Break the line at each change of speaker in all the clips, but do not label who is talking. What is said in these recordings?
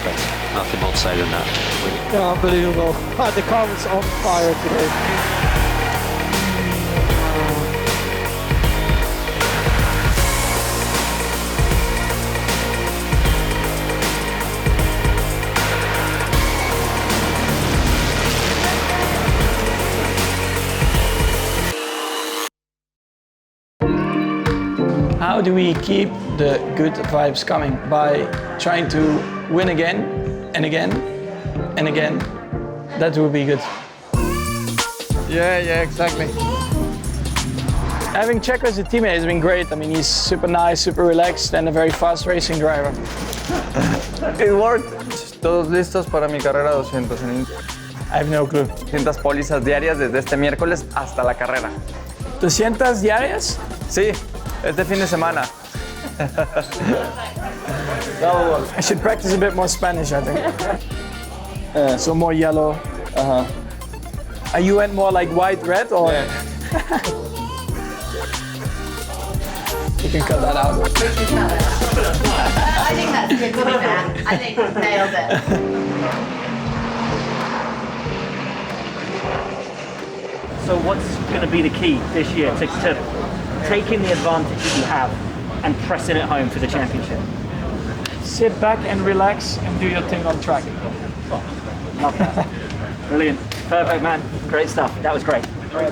perfect. Nothing more to say than that.
Yeah, unbelievable. The car was on fire today.
How do we keep the good vibes coming? By trying to win again and again and again. That would be good.
Yeah, exactly.
Having Checo as a teammate has been great. I mean, he's super nice, super relaxed, and a very fast racing driver.
It worked. Todos listos para mi carrera 200.
I have no clue.
200 pólizas diarias desde este miércoles hasta la carrera.
200 diarias?
Sí, este fin de semana.
I should practice a bit more Spanish, I think. So more yellow. Are you went more like white, red, or?
Yeah.
You can cut that out.
We can cut that out. I think that's good, man. I think we've nailed it.
So what's going to be the key this year to taking the advantage that you have and pressing it home for the championship?
Sit back and relax and do your thing on track.
Love that. Brilliant. Perfect, man. Great stuff. That was great.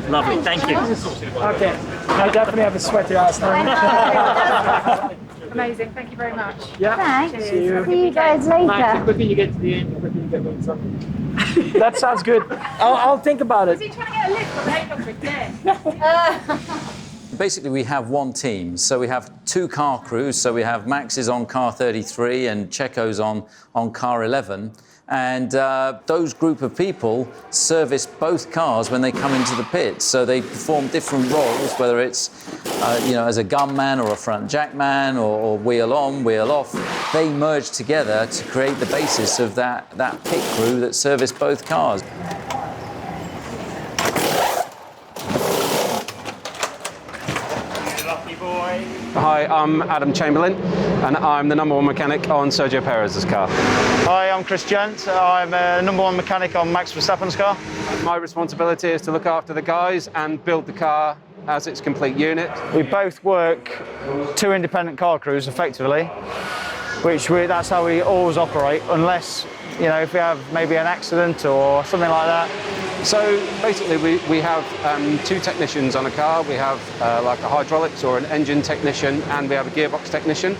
Lovely. Thank you.
Okay. I definitely have a sweaty ass now.
Amazing. Thank you very much.
Yeah.
Thanks.
See you.
See you guys later.
Max, the quicker you get to the end, the quicker you get with something. That sounds good. I'll think about
Is
it.
he trying to get a lift from the helicopter?
Basically, we have one team, so we have two car crews. So we have Max is on car 33 and Checo's on car 11. And those group of people service both cars when they come into the pits. So they perform different roles, whether it's as a gunman or a front jackman or wheel on, wheel off. They merge together to create the basis of that pit crew that service both cars.
Hi, I'm Adam Chamberlain, and I'm the #1 mechanic on Sergio Perez's car.
Hi, I'm Chris Gent. I'm #1 mechanic on Max Verstappen's car.
My responsibility is to look after the guys and build the car as its complete unit.
We both work two independent car crews effectively, that's how we always operate, unless, if we have maybe an accident or something like that.
So basically we have two technicians on a car. We have like a hydraulics or an engine technician, and we have a gearbox technician.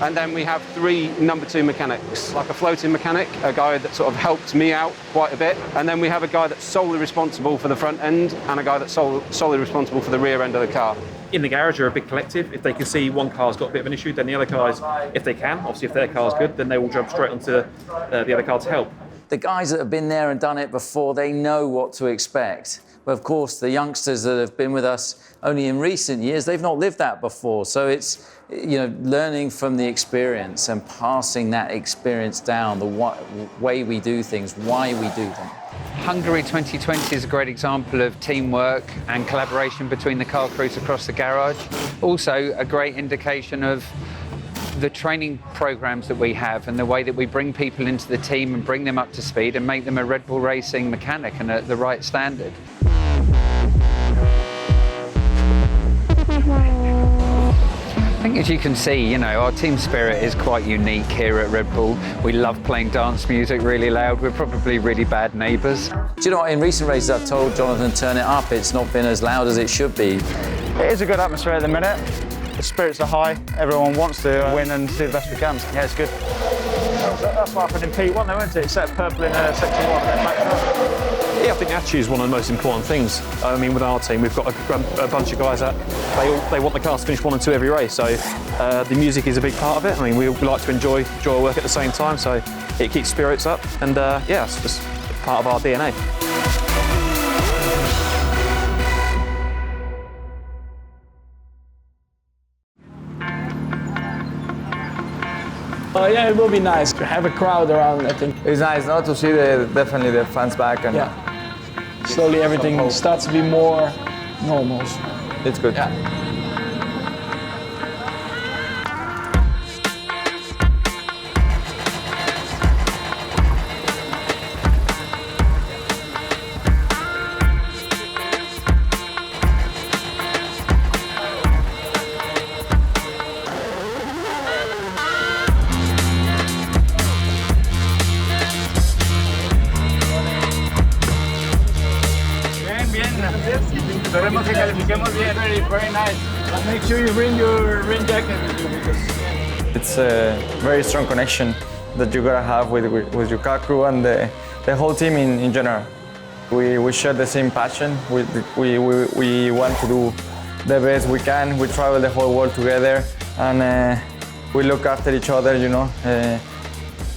And then we have three #2 mechanics, like a floating mechanic, a guy that sort of helps me out quite a bit. And then we have a guy that's solely responsible for the front end and a guy that's solely responsible for the rear end of the car.
In the garage, they're a big collective. If they can see one car's got a bit of an issue, then the other guys, if they can, obviously if their car's good, then they will jump straight onto the other car to help.
The guys that have been there and done it before, they know what to expect. But of course, the youngsters that have been with us only in recent years, they've not lived that before. So it's, learning from the experience and passing that experience down, the way we do things, why we do them.
Hungary 2020 is a great example of teamwork and collaboration between the car crews across the garage. Also, a great indication of the training programs that we have and the way that we bring people into the team and bring them up to speed and make them a Red Bull Racing mechanic and at the right standard. I think, as you can see, our team spirit is quite unique here at Red Bull. We love playing dance music really loud. We're probably really bad neighbours.
Do you know what? In recent races, I've told Jonathan, turn it up. It's not been as loud as it should be.
It is a good atmosphere at the minute. The spirits are high. Everyone wants to win and do the best we can. Yeah, it's good.
That's what happened in P1, though, wasn't it? It set purple in section 1 and then back up.
Yeah, I think attitude is one of the most important things. I mean, with our team, we've got a bunch of guys that they want the cars to finish 1 and 2 every race. So the music is a big part of it. I mean, we like to enjoy our work at the same time, so it keeps spirits up. And yeah, it's just part of our DNA.
Yeah, it will be nice to have a crowd around, I think.
It's nice not to see definitely the fans back. And
slowly everything starts to be more normal.
It's good.
Yeah. very, very nice. But make sure you bring your rain jacket with you because
It's a very strong connection that you gotta have with your car crew and the whole team in general. We share the same passion. We want to do the best we can. We travel the whole world together, and we look after each other. You know,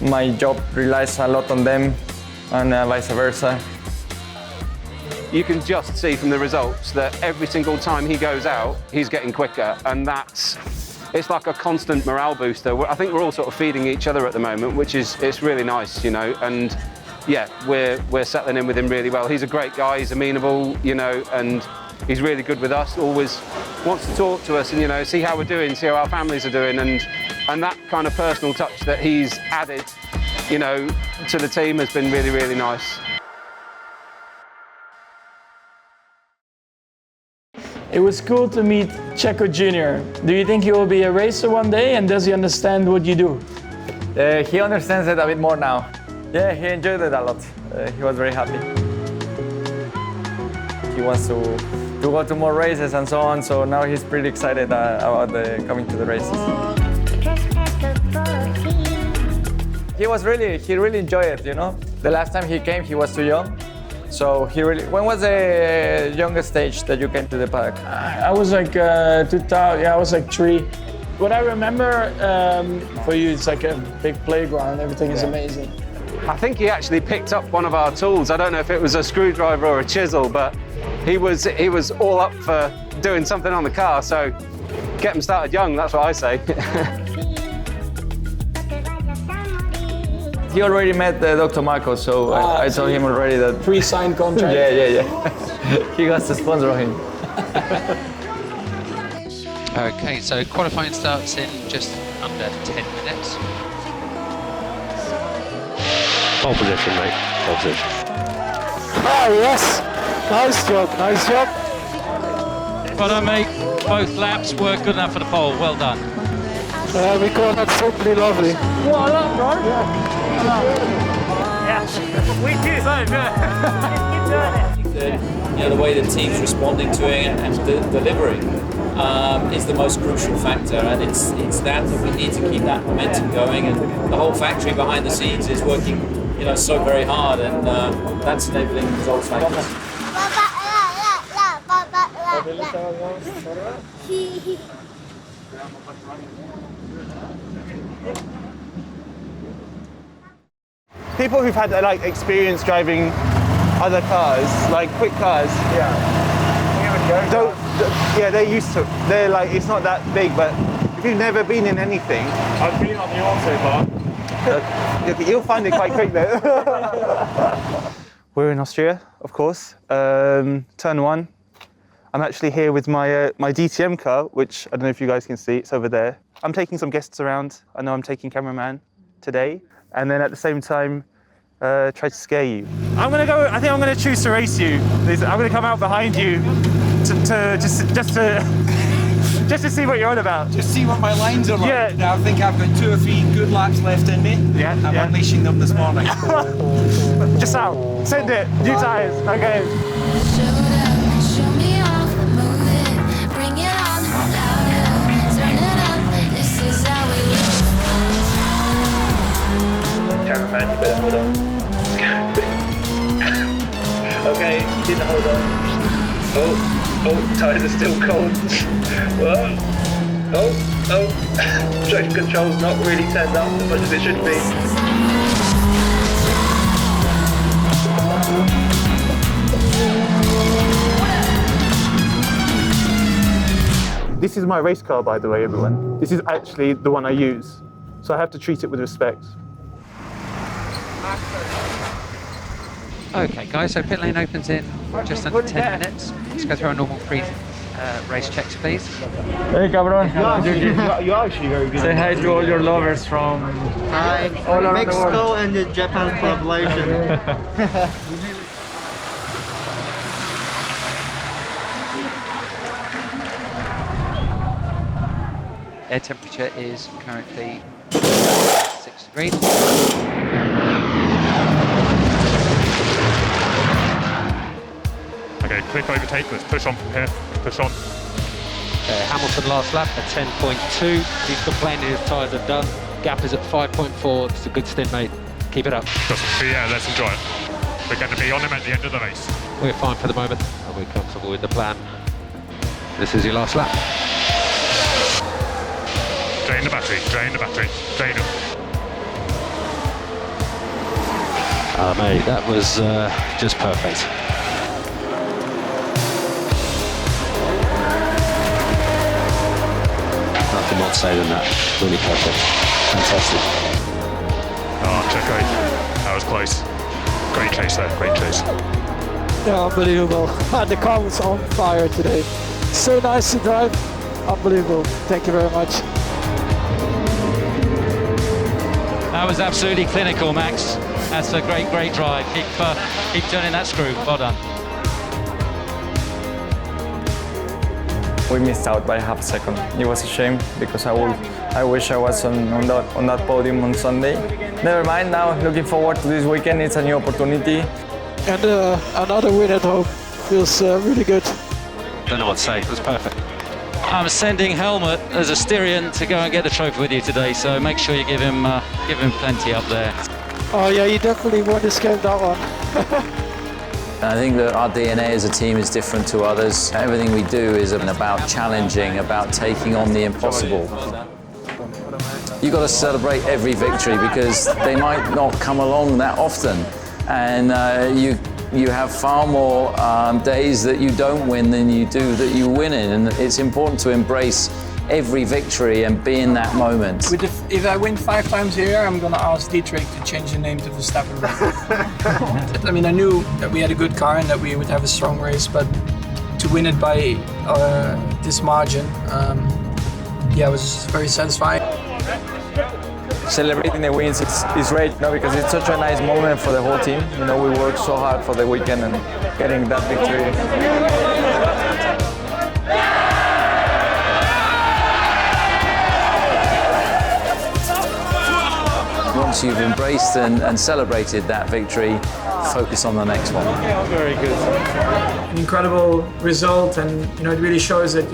my job relies a lot on them, and vice versa.
You can just see from the results that every single time he goes out, he's getting quicker, and it's like a constant morale booster. I think we're all sort of feeding each other at the moment, which it's really nice, you know. And yeah, we're settling in with him really well. He's a great guy. He's amenable, you know, and he's really good with us. Always wants to talk to us and, you know, see how we're doing, see how our families are doing, and that kind of personal touch that he's added, you know, to the team has been really, really nice.
it was cool to meet Checo Jr. Do you think he will be a racer one day, and does he understand what you do?
He understands it a bit more now. Yeah, he enjoyed it a lot. He was very happy. He wants to go to more races and so on, so now he's pretty excited about coming to the races. He really enjoyed it, you know. The last time he came, he was too young. So when was the youngest age that you came to the paddock?
I was like 2000, yeah, I was like 3. What I remember for you, it's like a big playground, everything is amazing.
I think he actually picked up one of our tools. I don't know if it was a screwdriver or a chisel, but he was all up for doing something on the car, so get him started young, that's what I say.
He already met Dr. Marco, so I told him already that...
Pre-signed contract?
Yeah. He got to sponsor him.
Okay, so qualifying starts in just under 10 minutes.
Pole position, mate. Pole position.
Oh, yes. Nice job, nice job.
Well done, mate. Both laps were good enough for the pole. Well done.
We call that simply lovely.
What a lot, bro. Yeah. We do so good.
You know, the way the team's responding to it and delivering is the most crucial factor, and it's that we need to keep that momentum going, and the whole factory behind the scenes is working, you know, so very hard, and that's enabling results like this.
People who've had like experience driving other cars, like quick cars, they're used to it. They're like, it's not that big, but if you've never been in anything,
I've been on the auto bar.
you'll find it quite quick though. We're in Austria, of course, turn 1. I'm actually here with my DTM car, which I don't know if you guys can see, it's over there. I'm taking some guests around. I know I'm taking cameraman today, and then at the same time, try to scare you. I think I'm gonna choose to race you. I'm gonna come out behind you just to see what you're on about.
Just see what my lines are like.
Yeah.
Now I think I've got 2 or 3 good laps left in me.
Yeah.
I'm unleashing them this morning.
Just out. Send it. New tyres. Okay.
Cameraman, you better hold on. Okay, you didn't hold on. Oh, tyres are still cold. Traction control's not really turned up as much as it should be.
This is my race car, by the way, everyone. This is actually the one I use, so I have to treat it with respect.
Okay, guys, so pit lane opens in just under 10 minutes. Let's go through our normal race checks, please.
Hey, cabron.
You're actually very good.
Say hi to all your lovers from all around
Mexico
the world.
and the Japan population.
Air temperature is currently 6 degrees.
Okay, quick overtake, let's push on from here, push on.
Hamilton last lap at 10.2. He's complaining his tyres are done. Gap is at 5.4. It's a good stint, mate. Keep it up.
Yeah, let's enjoy it. We're going to be on him at the end of the race.
We're fine for the moment, and we're comfortable with the plan. This is your last lap.
Drain the battery, drain the battery, drain them.
Mate, that was just perfect. Nothing more to say than that. Really perfect. Fantastic.
Oh, Checo, that was close. Great chase there, great chase.
Yeah, unbelievable. The car was on fire today. So nice to drive. Unbelievable. Thank you very much.
That was absolutely clinical, Max. That's a great drive. Keep turning that screw. Well done.
We missed out by half a second. It was a shame because I wish I was on that podium on Sunday. Never mind. Now looking forward to this weekend. It's a new opportunity.
And another win at home feels really good.
Don't know what to say. It was perfect.
I'm sending Helmut as a Styrian to go and get the trophy with you today, so make sure you give him plenty up there.
Oh yeah, you definitely won this game, that one.
I think that our DNA as a team is different to others. Everything we do is about challenging, about taking on the impossible. You've got to celebrate every victory because they might not come along that often, and you have far more days that you don't win than you do that you win in, and it's important to embrace every victory and be in that moment.
If I win 5 times a year, I'm going to ask Dietrich to change the name to Verstappen. I mean, I knew that we had a good car and that we would have a strong race, but to win it by this margin, yeah, it was very satisfying.
Celebrating the wins is great, because it's such a nice moment for the whole team. We worked so hard for the weekend and getting that victory.
Once you've embraced and celebrated that victory, focus on the next one.
Very good. An incredible result, and it really shows that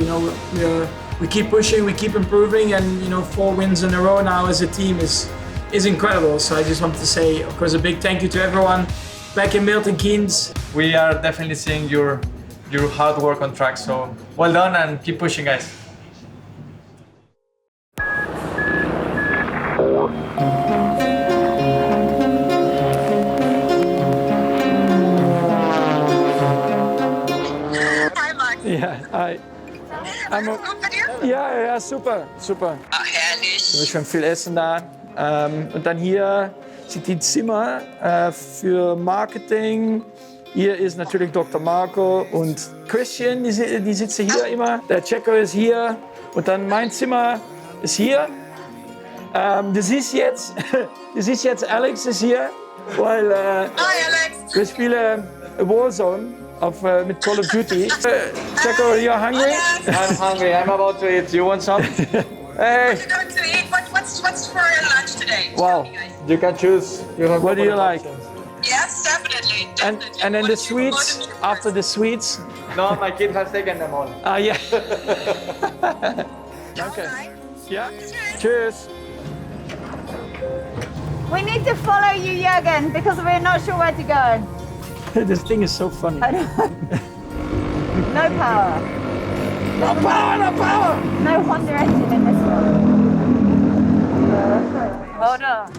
we keep pushing, we keep improving, and 4 wins in a row now as a team is incredible. So I just want to say, of course, a big thank you to everyone back in Milton Keynes.
We are definitely seeing your hard work on track, so well done and keep pushing, guys.
Ja, ja, super. Wir schon viel Essen da. Und dann hier sind die Zimmer für Marketing. Hier ist natürlich Dr. Marco und Christian, die sitzen hier immer. Der Checo ist hier und dann mein Zimmer ist hier. Du siehst jetzt Alex ist hier, weil wir spielen Warzone mit Call of Duty. Checo, you're hungry?
I'm hungry. I'm about to eat. You want some? Hey.
What you going to eat? What's for lunch today?
Wow. You can choose.
What do you like?
Yes, definitely.
And then the sweets. After the sweets.
No, my kid has taken them all.
Yeah. Okay. Yeah. Cheers.
We need to follow you, Jürgen, because we're not sure where to go.
This thing is so funny.
No power.
No power!
No Honda engine in this one. Hold on.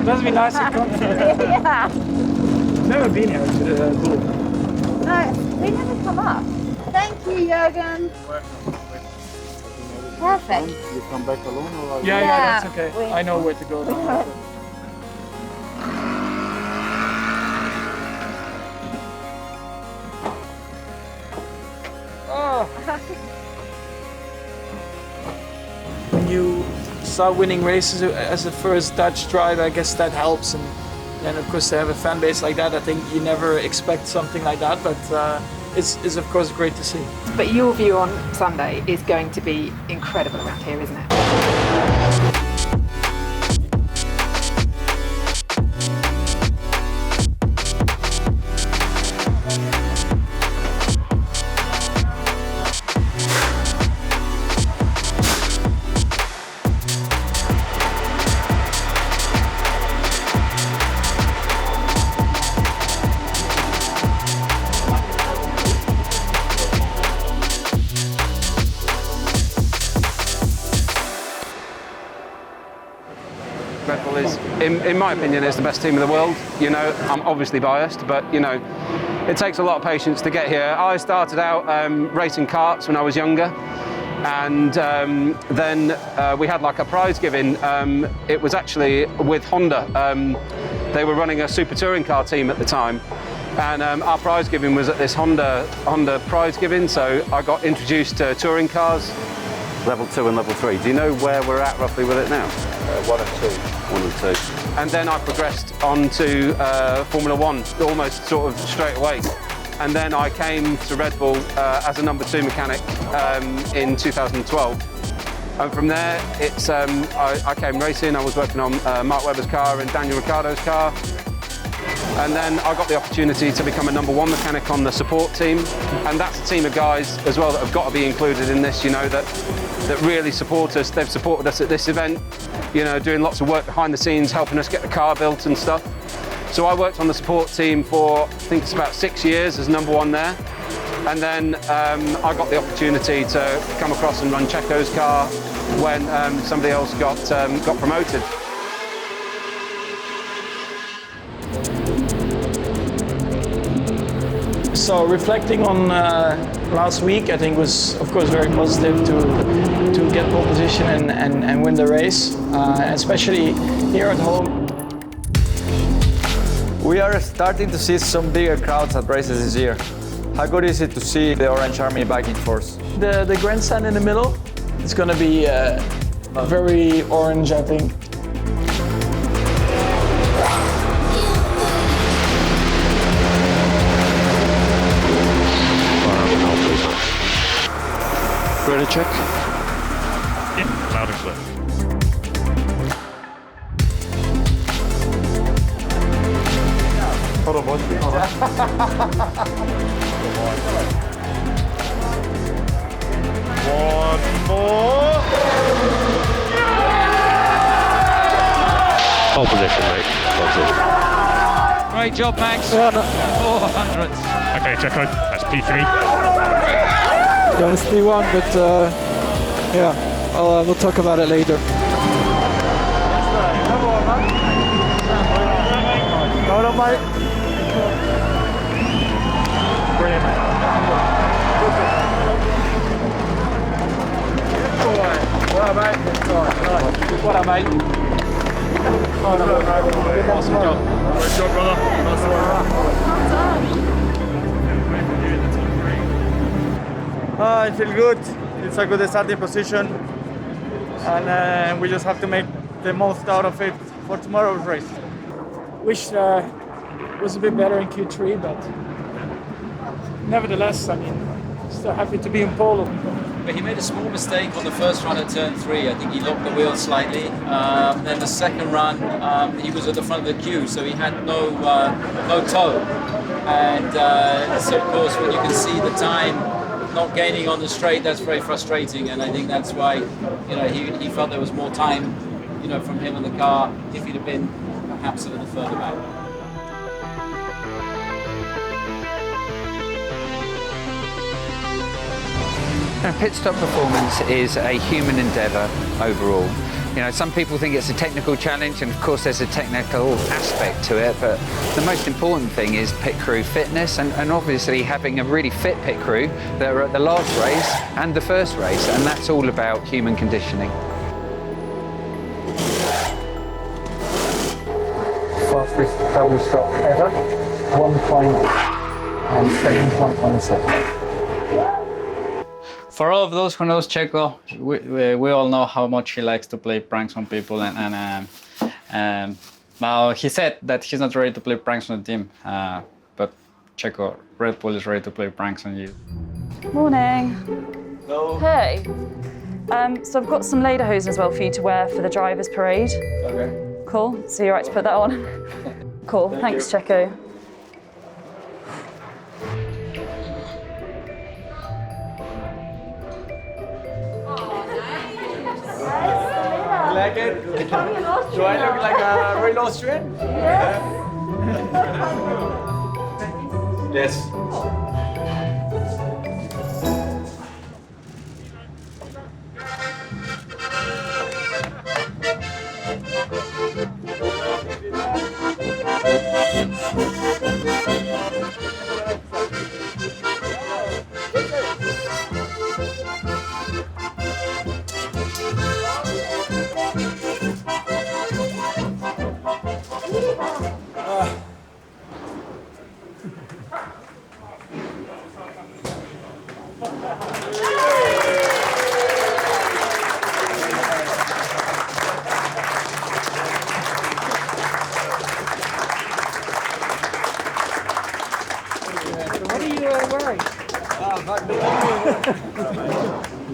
Must be nice and comfy.
Yeah.
Never been here to Bull.
No, we never come up. Thank you, Jürgen. Perfect.
You come back alone or?
Yeah, that's okay. I know where to go now. When you start winning races as a first Dutch driver, I guess that helps. And of course, to have a fan base like that, I think you never expect something like that. But it's of course great to see.
But your view on Sunday is going to be incredible around here, isn't it?
Bull is, in my opinion, is the best team in the world. You know, I'm obviously biased, but you know, it takes a lot of patience to get here. I started out racing karts when I was younger, and then we had like a prize giving. It was actually with Honda. They were running a super touring car team at the time, and our prize giving was at this Honda prize giving. So I got introduced to touring cars.
Level 2 and level 3. Do you know where we're at roughly with it now?
1 and 2.
1 and 2.
And then I progressed on to Formula 1 almost sort of straight away. And then I came to Red Bull as a number 2 mechanic in 2012. And from there, it's I came racing. I was working on Mark Webber's car and Daniel Ricciardo's car. And then I got the opportunity to become a number 1 mechanic on the support team. And that's a team of guys as well that have got to be included in this, you know, that really support us. They've supported us at this event, you know, doing lots of work behind the scenes, helping us get the car built and stuff. So I worked on the support team for, I think it's about 6 years as number 1 there. And then I got the opportunity to come across and run Checo's car when somebody else got promoted.
So reflecting on last week, I think was of course very positive to get pole position and win the race, especially here at home.
We are starting to see some bigger crowds at races this year. How good is it to see the Orange Army back in force?
The grandstand in the middle, it's going to be very orange, I think.
Ready to check?
Yeah, loud and clear.
Hold on, boys. Hold on.
One more.
Pole position, mate. Pole position.
Great job, Max. 400.
Okay, Checo, that's P3.
Yeah, it's P1, but yeah, we'll talk about it later.
Hold on, mate. Brilliant, mate. Well, mate. Well, mate.
Awesome job. Great job, brother. Nice work.
I feel good. It's a good starting position, and we just have to make the most out of it for tomorrow's race.
Wish was a bit better in Q3, but nevertheless, I mean, still happy to be in pole.
But he made a small mistake on the first run at turn 3. I think he locked the wheel slightly. Then the second run, he was at the front of the queue, so he had no toe. And so, of course, when you can see the time not gaining on the straight, that's very frustrating. And I think that's why, you know, he felt there was more time, you know, from him and the car if he'd have been perhaps a little further back.
Now, pit stop performance is a human endeavour overall. You know, some people think it's a technical challenge, and of course there's a technical aspect to it, but the most important thing is pit crew fitness, and obviously having a really fit pit crew that are at the last race and the first race, and that's all about human conditioning.
Fastest double stop ever, 1 point and 7.17.
For all of those who knows Checo, we all know how much he likes to play pranks on people, and now he said that he's not ready to play pranks on the team, but Checo, Red Bull is ready to play pranks on you.
Morning. Hello. Hey. So I've got some lederhosen as well for you to wear for the drivers' parade.
Okay.
Cool. So you're right to put that on. Cool. Thanks, Checo.
Like it? Do I look like a real Austrian?
Yes.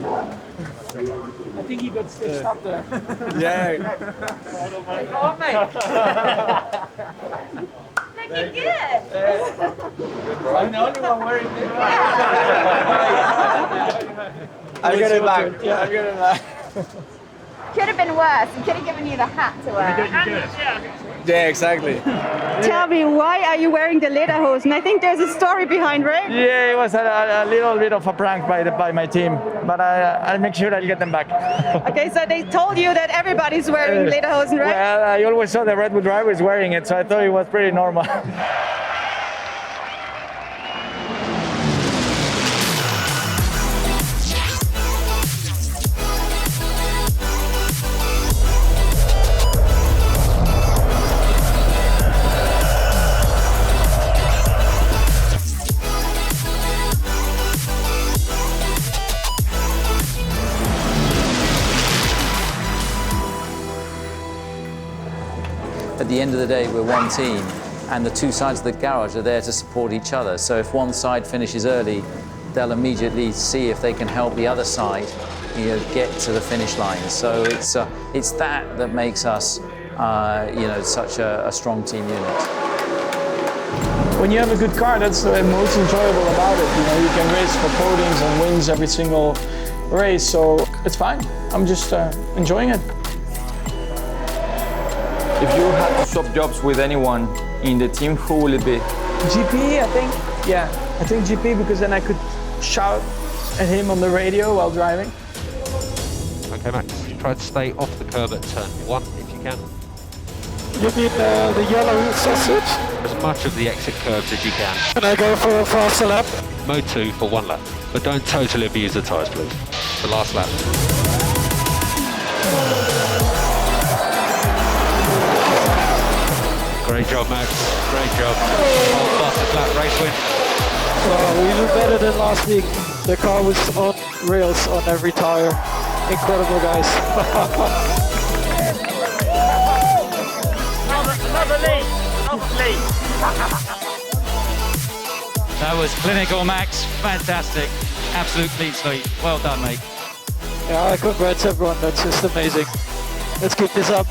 I think he got stitched up there.
Yeah.
Oh, mate.
Looking good.
I'm the only one wearing this.
I'll get it back.
Yeah, I'll get it back.
Could have been worse. He could have given you the hat to wear.
Yeah, exactly.
Tell me, why are you wearing the lederhosen? I think there's a story behind, right?
Yeah, it was a little bit of a prank by my team, but I'll make sure I'll get them back.
Okay, so they told you that everybody's wearing lederhosen, right?
Well, I always saw the Red Bull drivers wearing it, so I thought it was pretty normal.
At the end of the day, we're one team, and the two sides of the garage are there to support each other. So if one side finishes early, they'll immediately see if they can help the other side, get to the finish line. So it's that makes us, such a strong team unit.
When you have a good car, that's the most enjoyable about it. You can race for podiums and wins every single race, so it's fine. I'm just enjoying it.
If you had to swap jobs with anyone in the team, who will it be?
GP, I think. Yeah, I think GP, because then I could shout at him on the radio while driving.
Okay, Max, try to stay off the curb at turn 1 if you can.
You mean the yellow sausage?
As much of the exit curves as you can.
Can I go for a faster lap?
Mode 2 for 1 lap, but don't totally abuse the tyres, please. The last lap. Great job, Max. Great job. Fastest lap, race win.
Well, we did better than last week. The car was on rails on every tire. Incredible, guys.
Another lead. Another lead.
That was clinical, Max. Fantastic. Absolute clean sweep. Well done, mate.
Yeah, congrats everyone. That's just amazing. Let's keep this up.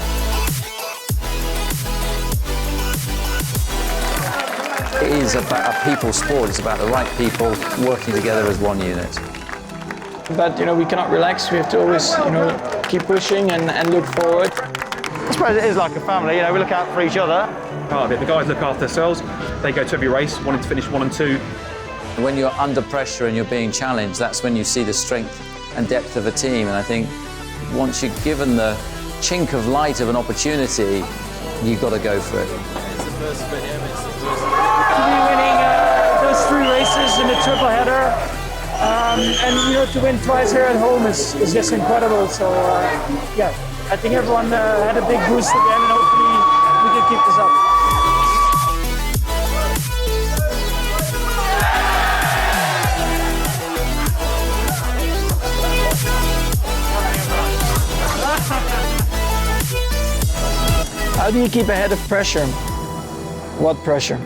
It is about a people sport. It's about the right people working together as one unit.
But we cannot relax. We have to always keep pushing and look forward.
I suppose it is like a family. We look out for each other.
Part of it. The guys look after themselves. They go to every race wanting to finish 1 and 2.
When you're under pressure and you're being challenged, that's when you see the strength and depth of a team. And I think once you're given the chink of light of an opportunity, you've got to go for it.
To be winning those 3 races in the triple header, and to win twice here at home is just incredible. So yeah, I think everyone had a big boost again, and hopefully we can keep this up. How do you keep ahead of pressure? What pressure?